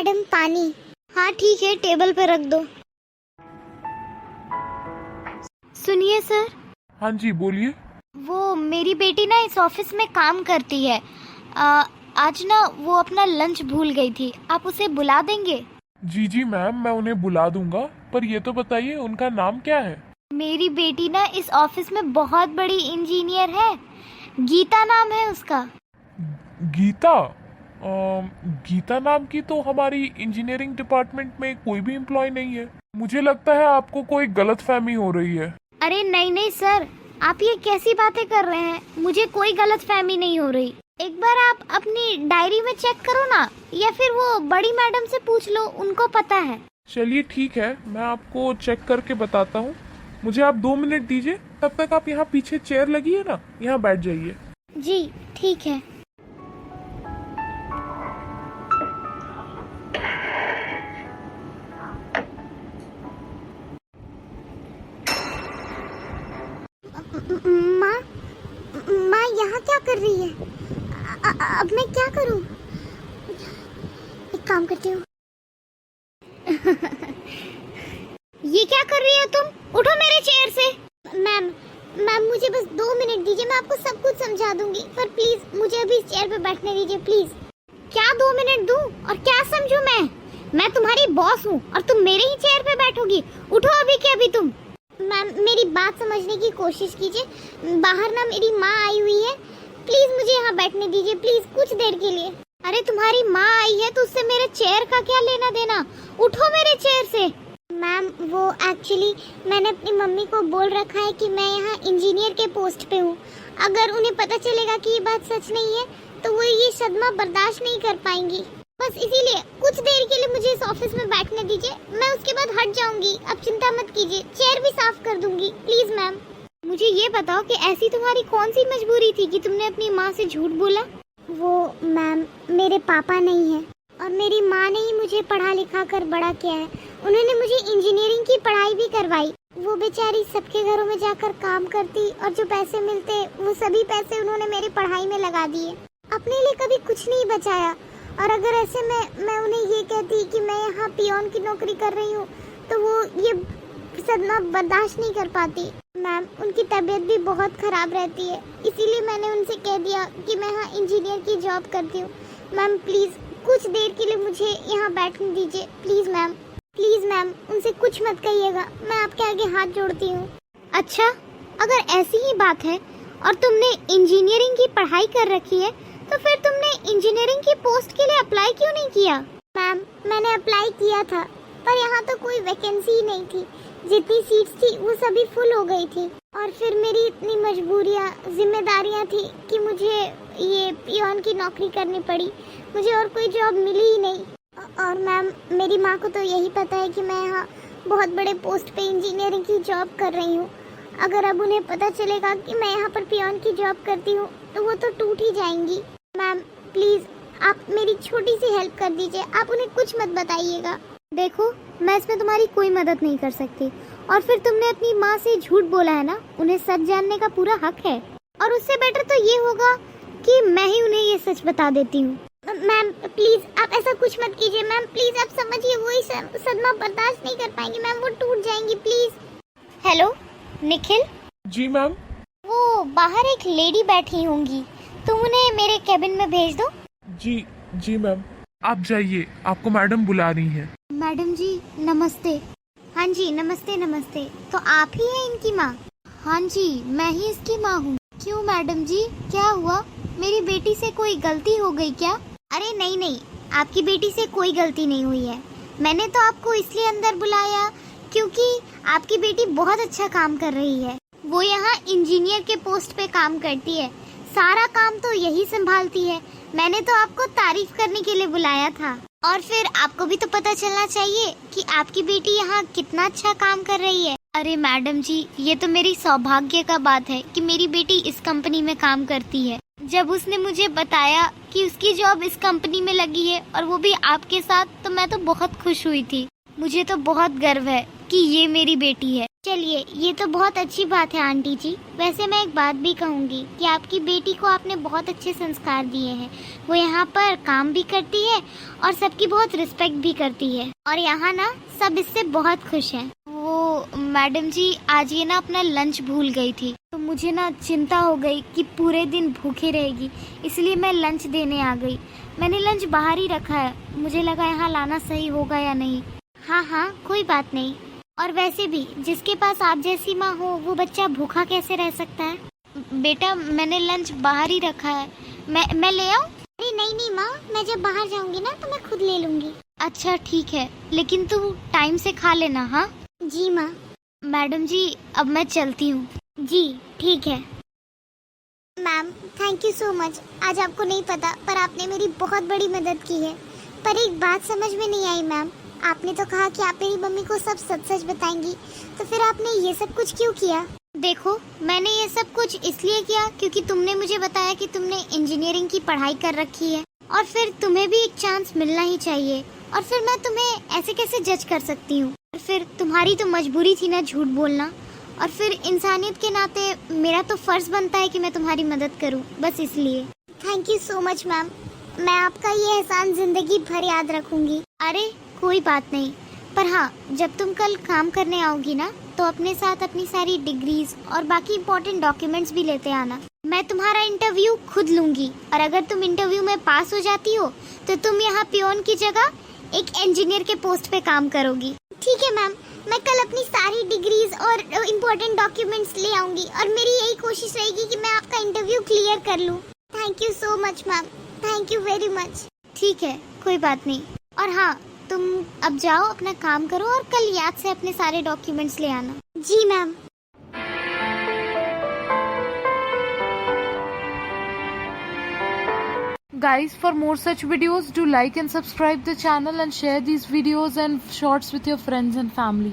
Madam पानी। हाँ ठीक है, टेबल पे रख दो। सुनिए सर। हाँ जी बोलिए। वो मेरी बेटी ना इस ऑफिस में काम करती है। आज ना वो अपना लंच भूल गई थी, आप उसे बुला देंगे? जी जी मैम, मैं उन्हें बुला दूंगा, पर ये तो बताइए उनका नाम क्या है? मेरी बेटी ना इस ऑफिस में बहुत बड़ी इंजीनियर है, गीता नाम है उसका। गीता? गीता नाम की तो हमारी इंजीनियरिंग डिपार्टमेंट में कोई भी एम्प्लॉय नहीं है। मुझे लगता है आपको कोई गलतफहमी हो रही है। अरे नहीं नहीं सर, आप ये कैसी बातें कर रहे हैं? मुझे कोई गलतफहमी नहीं हो रही। एक बार आप अपनी डायरी में चेक करो ना, या फिर वो बड़ी मैडम से पूछ लो, उनको पता है। चलिए ठीक है, मैं आपको चेक करके बताता हूँ। मुझे आप 2 मिनट दीजिए, तब तक आप यहाँ पीछे चेयर लगी है ना, यहाँ बैठ जाइए। जी ठीक है। माँ, माँ यहाँ क्या कर रही है? अब मैं क्या करूँ? एक काम करती हूँ। ये क्या कर रही हो तुम? उठो मेरे चेयर से। मैम मैम मुझे बस 2 मिनट दीजिए, मैं आपको सब कुछ समझा दूंगी, पर प्लीज मुझे अभी इस चेयर पे बैठने दीजिए प्लीज। क्या 2 मिनट दूं और क्या समझूं मैं तुम्हारी बॉस हूँ और तुम मेरे ही चेयर पे बैठोगी? उठो अभी के अभी तुम। मैम मेरी बात समझने की कोशिश कीजिए, बाहर ना मेरी माँ आई हुई है, प्लीज मुझे यहाँ बैठने दीजिए प्लीज, कुछ देर के लिए। अरे तुम्हारी माँ आई है तो उससे मेरे चेयर का क्या लेना देना? उठो मेरे चेयर से। मैम वो एक्चुअली मैंने अपनी मम्मी को बोल रखा है कि मैं यहाँ इंजीनियर के पोस्ट पे हूँ। अगर उन्हें पता चलेगा कि ये बात सच नहीं है तो वो ये सदमा बर्दाश्त नहीं कर पाएंगी। बस इसीलिए कुछ देर के लिए मुझे इस ऑफिस में बैठने दीजिए, मैं उसके बाद हट जाऊंगी। अब चिंता मत कीजिए, चेयर भी साफ कर दूंगी प्लीज। मैम मुझे ये बताओ कि ऐसी तुम्हारी कौन सी मजबूरी थी कि तुमने अपनी माँ से झूठ बोला? वो मैम मेरे पापा नहीं है और मेरी माँ ने ही मुझे पढ़ा लिखा कर बड़ा किया है। उन्होंने मुझे इंजीनियरिंग की पढ़ाई भी करवाई। वो बेचारी सबके घरों में जाकर काम करती और जो पैसे मिलते वो सभी पैसे उन्होंने मेरी पढ़ाई में लगा दिए, अपने लिए कभी कुछ नहीं बचाया। और अगर ऐसे में मैं उन्हें ये कहती कि मैं यहाँ पियोन की नौकरी कर रही हूँ तो वो ये सदमा बर्दाश्त नहीं कर पाती। मैम उनकी तबीयत भी बहुत खराब रहती है, इसीलिए मैंने उनसे कह दिया कि मैं यहाँ इंजीनियर की जॉब करती हूँ। मैम प्लीज कुछ देर के लिए मुझे यहाँ बैठने दीजिए प्लीज मैम। प्लीज मैम उनसे कुछ मत कहिएगा, मैं आपके आगे हाथ जोड़ती हूँ। अच्छा अगर ऐसी ही बात है और तुमने इंजीनियरिंग की पढ़ाई कर रखी है तो फिर तुमने इंजीनियरिंग की पोस्ट के लिए अप्लाई क्यों नहीं किया? मैम मैंने अप्लाई किया था पर यहाँ तो कोई वैकेंसी ही नहीं थी, जितनी सीट्स थी वो सभी फुल हो गई थी। और फिर मेरी इतनी मजबूरियाँ जिम्मेदारियाँ थी कि मुझे ये पियोन की नौकरी करनी पड़ी, मुझे और कोई जॉब मिली ही नहीं। और मैम मेरी माँ को तो यही पता है कि मैं यहाँ बहुत बड़े पोस्ट पे इंजीनियरिंग की जॉब कर रही हूँ। अगर अब उन्हें पता चलेगा कि मैं यहाँ पर पियोन की जॉब करती हूँ तो वो तो टूट ही जाएंगी। मैम प्लीज आप मेरी छोटी सी हेल्प कर दीजिए, आप उन्हें कुछ मत बताइएगा। देखो मैं इसमें तुम्हारी कोई मदद नहीं कर सकती, और फिर तुमने अपनी माँ से झूठ बोला है ना, उन्हें सच जानने का पूरा हक है। और उससे बेटर तो ये होगा कि मैं ही उन्हें ये सच बता देती हूँ। मैम प्लीज आप ऐसा कुछ मत कीजिए मैम, प्लीज आप समझिए, वो ही सदमा बर्दाश्त नहीं कर पाएंगी मैम, वो टूट जाएंगी प्लीज। हेलो निखिल। जी मैम। वो बाहर एक लेडी बैठी होंगी, तुम उन्हें मेरे कैबिन में भेज दो। जी जी मैम, आप जाइए, आपको मैडम बुला रही हैं। मैडम जी नमस्ते। हाँ जी नमस्ते नमस्ते। तो आप ही हैं इनकी माँ? हाँ जी मैं ही इसकी माँ हूँ। क्यों मैडम जी क्या हुआ, मेरी बेटी से कोई गलती हो गई क्या? अरे नहीं नहीं, आपकी बेटी से कोई गलती नहीं हुई है। मैंने तो आपको इसलिए अंदर बुलाया क्योंकि आपकी बेटी बहुत अच्छा काम कर रही है। वो यहाँ इंजीनियर के पोस्ट पे काम करती है, सारा काम तो यही संभालती है। मैंने तो आपको तारीफ करने के लिए बुलाया था, और फिर आपको भी तो पता चलना चाहिए कि आपकी बेटी यहाँ कितना अच्छा काम कर रही है। अरे मैडम जी ये तो मेरी सौभाग्य का बात है कि मेरी बेटी इस कंपनी में काम करती है। जब उसने मुझे बताया कि उसकी जॉब इस कंपनी में लगी है और वो भी आपके साथ, तो मैं तो बहुत खुश हुई थी। मुझे तो बहुत गर्व है कि ये मेरी बेटी है। चलिए, ये तो बहुत अच्छी बात है आंटी जी। वैसे मैं एक बात भी कहूँगी कि आपकी बेटी को आपने बहुत अच्छे संस्कार दिए हैं। वो यहाँ पर काम भी करती है और सबकी बहुत रिस्पेक्ट भी करती है, और यहाँ ना सब इससे बहुत खुश हैं। वो मैडम जी, आज ये ना अपना लंच भूल गई थी, तो मुझे ना चिंता हो गई कि पूरे दिन भूखे रहेगी, इसलिए मैं लंच देने आ गई। मैंने लंच बाहर ही रखा है, मुझे लगा यहाँ लाना सही होगा या नहीं। हाँ हाँ, कोई बात नहीं। और वैसे भी जिसके पास आप जैसी माँ हो, वो बच्चा भूखा कैसे रह सकता है? बेटा, मैंने लंच बाहर ही रखा है, मैं ले आऊँ? अरे नहीं नहीं माँ, मैं जब बाहर जाऊंगी ना तो मैं खुद ले लूंगी। अच्छा ठीक है, लेकिन तू टाइम से खा लेना। हाँ जी माँ। मैडम जी, अब मैं चलती हूँ। जी ठीक है। Ma'am, thank you so much. आज आपको नहीं पता, पर आपने मेरी बहुत बड़ी मदद की है। पर एक बात समझ में नहीं आई मैम, आपने तो कहा कि आप मेरी मम्मी को सब सच सच बताएंगी, तो फिर आपने ये सब कुछ क्यों किया? देखो, मैंने ये सब कुछ इसलिए किया क्योंकि तुमने मुझे बताया कि तुमने इंजीनियरिंग की पढ़ाई कर रखी है, और फिर तुम्हें भी एक चांस मिलना ही चाहिए। और फिर मैं तुम्हें ऐसे कैसे जज कर सकती हूँ? और फिर तुम्हारी तो मजबूरी थी ना झूठ बोलना, और फिर इंसानियत के नाते मेरा तो फर्ज बनता है कि मैं तुम्हारी मदद करूँ, बस इसलिए। Thank you so much ma'am, मैं आपका ये एहसान जिंदगी भर याद रखूंगी। अरे कोई बात नहीं, पर हाँ, जब तुम कल काम करने आओगी ना, तो अपने साथ अपनी सारी डिग्रीज और बाकी इम्पोर्टेंट डॉक्यूमेंट्स भी लेते आना। मैं तुम्हारा इंटरव्यू खुद लूंगी, और अगर तुम इंटरव्यू में पास हो जाती हो तो तुम यहाँ पियोन की जगह एक इंजीनियर के पोस्ट पे काम करोगी। ठीक है मैम, मैं कल अपनी सारी डिग्रीज और इम्पोर्टेंट डॉक्यूमेंट्स ले आऊंगी, और मेरी यही कोशिश रहेगी कि मैं आपका इंटरव्यू क्लियर कर लूँ। Thank you so much ma'am, thank you very much. ठीक है, कोई बात नहीं। और हाँ, तुम अब जाओ, अपना काम करो, और कल याद से अपने सारे डॉक्यूमेंट्स ले आना। जी ma'am. Guys, for more such videos, do like and subscribe the channel and share these videos and shorts with your friends and family.